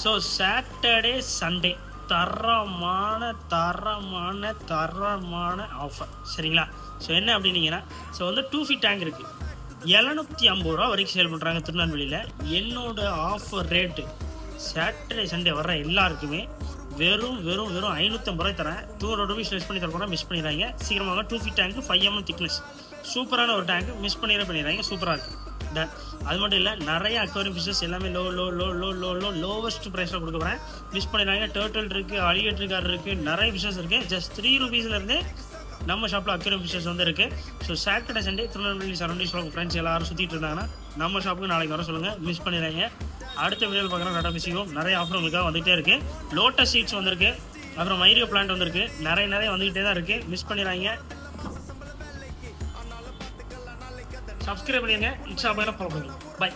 So Saturday Sunday தரமான தரமான தரமான ஆஃபர் சரிங்களா. ஸோ என்ன அப்படின்னீங்கன்னா, ஸோ வந்து 2 feet டேங்க் இருக்குது, 750 ரூபா வரைக்கும் சேல் பண்ணுறாங்க திருநெல்வேலியில். என்னோட ஆஃபர் ரேட்டு சாட்டர்டே சண்டே வர்ற எல்லாருக்குமே வெறும் வெறும் வெறும் 550 ரூபாய் தரேன். 200 ருபீஸ் லெஸ் பண்ணி தரப்போனா மிஸ் பண்ணிடுறாங்க. சீக்கிரமாக 2 feet டேங்க்கு 5 mm திக்னஸ், சூப்பரான ஒரு டேங்க், மிஸ் பண்ணிடுறாங்க. சூப்பராக இருக்குது. டன். அது மட்டும் இல்லை, நிறைய அக்வாரியம் ஃபிஷஸ் எல்லாமே லோவஸ்ட் ப்ரைஸில் கொடுக்க போகிறேன். மிஸ் பண்ணிடுறாங்க. டர்ட்டில் இருக்குது, அலிகேட்டர் கார் இருக்குது, நிறைய ஃபிஷஸ் இருக்குது. ஜஸ்ட் 3 rupeesலேருந்து நம்ம ஷாப்பில் அக்வாரியம் ஃபிஷஸ் வந்து இருக்குது. ஸோ சாட்டர்டே சண்டே திருநெல்வேலி சரௌண்டிங்ஸில் உங்கள் ஃப்ரெண்ட்ஸ் எல்லாரும் சுற்றிட்டு இருந்தாங்கன்னா நம்ம ஷாப்புக்கு நாளைக்கு வர சொல்லுங்கள், மிஸ் பண்ணிடுறாங்க. அடுத்த வீடியோவில் பார்க்குறோம். டாடா மிஸ்ஸிங்கும் நிறைய ஆஃபர் உங்களுக்காக வந்துகிட்டே இருக்குது. லோட்டஸ் சீட்ஸ் வந்திருக்கு, அப்புறம் மைரியோ பிளான்ட் வந்திருக்கு, நிறைய வந்துகிட்டே தான் இருக்குது. மிஸ் பண்ணிடுறாங்க. சப்ஸ்கிரைப் பண்ணிடுங்க, இன்ஸ்டா ஃபாலோ பண்ணுங்க. பை.